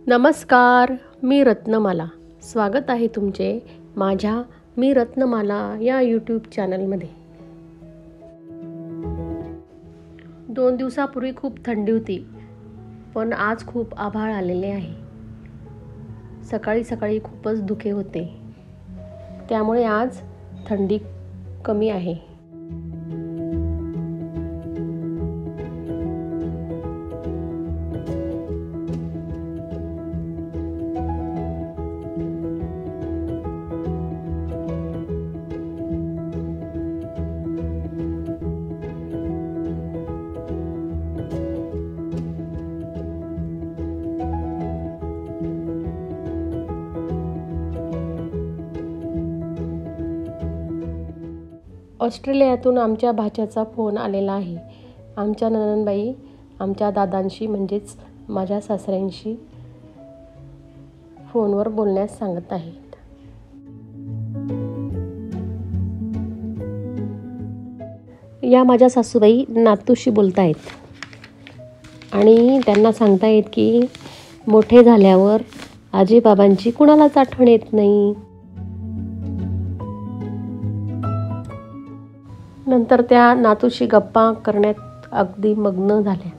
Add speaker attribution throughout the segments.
Speaker 1: नमस्कार, मी रत्नमाला. स्वागत आहे तुमचे माझ्या मी रत्नमाला या यूट्यूब चॅनलमध्ये. 2 दिवसापूर्वी खूप थंडी होती, पण आज खूप आभाळ आलेले आहे. सकाळी सकाळी खूपच धुके होते, त्यामुळे आज थंडी कमी आहे. ऑस्ट्रेलियातून आमच्या भाच्याचा फोन आलेला आहे. आमच्या नणंदबाई आमच्या दादांशी म्हणजेच माझ्या सासऱ्यांशी फोनवर बोलण्यास सांगत आहेत. या माझ्या सासूबाई नातूशी बोलत आहेत आणि त्यांना सांगतायत की मोठे झाल्यावर आजी बाबांची कुणालाच आठवण येत नाही. नंतर त्या नातूशी गप्पा करण्यात अगदी मग्न झाल्या.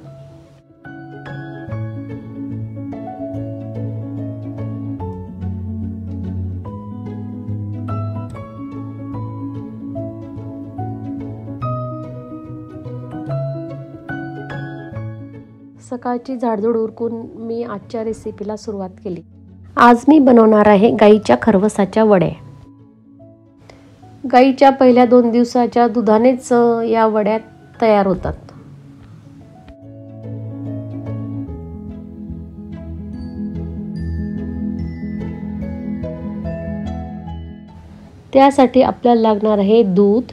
Speaker 1: सकाळची झाडझूड उरकून मी आजच्या रेसिपीला सुरुवात केली. आज मी बनवणार आहे गाईच्या खरवसाच्या वड्या. गाईच्या पहिल्या 2 दिवसाच्या दुधानेच या वड्या तयार होतात. त्यासाठी आपल्याला लागणार आहे दूध,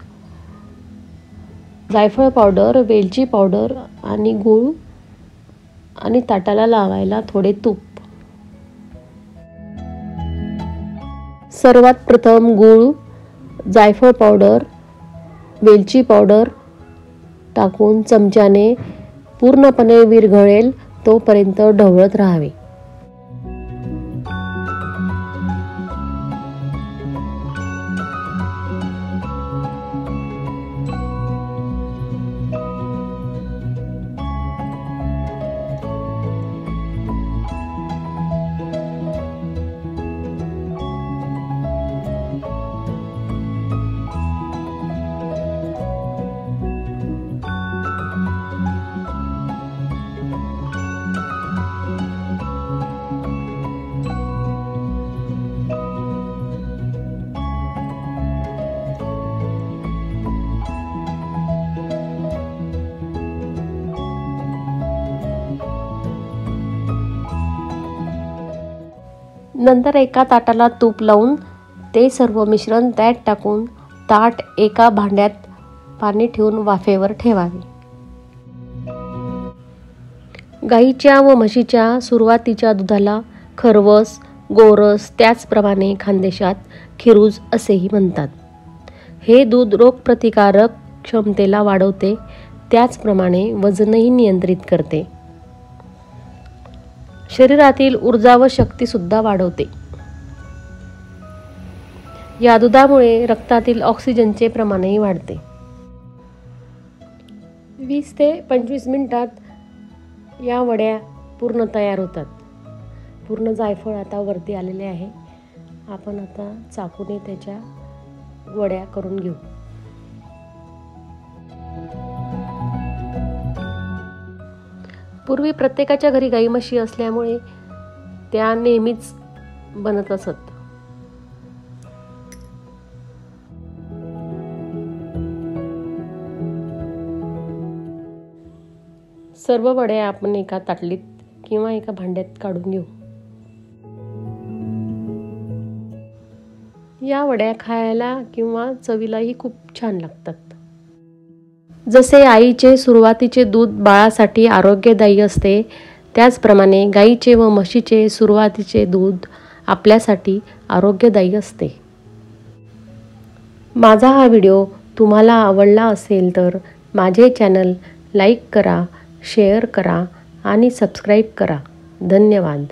Speaker 1: जायफळ पावडर, वेलची पावडर आणि गूळ आणि ताटाला लावायला थोडे तूप. सर्वात प्रथम गूळ, जायफळ पावडर, वेलची पावडर टाकून चमच्याने पूर्णपणे विरघळेल तोपर्यंत ढवळत राहावे. नंतर एका ताटाला तूप लावून ते सर्व मिश्रण त्यात टाकून ताट एका भांड्यात पाणी ठेवून वाफेवर ठेवावे. गाईच्या व म्हशीच्या सुरुवातीच्या दुधाला खरवस, गोरस, त्याचप्रमाणे खानदेशात खिरूज असेही म्हणतात. हे दूध रोगप्रतिकारक क्षमतेला वाढवते, त्याचप्रमाणे वजनही नियंत्रित करते. शरीरातील ऊर्जा व शक्ती सुद्धा वाढवते. या दुधामुळे रक्तातील ऑक्सिजनचे प्रमाणही वाढते. 20 ते 25 मिनिटात या वड्या पूर्ण तयार होतात. पूर्ण जायफळ आता वरती आलेले आहे. आपण आता चाकूने त्याच्या वड्या करून घेऊ. पूर्वी प्रत्येकाच्या घरी गाई म्हशी असल्यामुळे त्या नेहमीच बनत असत. सर्व वड्या आपण एका ताटलीत किंवा एका भांड्यात काढून घेऊ. या वड्या खायला किंवा चवीलाही खूप छान लागतात. जसे आईचे सुरुवातीचे दूध बाळासाठी आरोग्यदायी असते, त्याचप्रमाणे गाईचे व म्हशीचे सुरुवातीचे दूध आपल्यासाठी आरोग्यदायी असते. माझा हा व्हिडिओ तुम्हाला आवडला असेल तर माझे चॅनल लाईक करा, शेअर करा आणि सबस्क्राईब करा. धन्यवाद.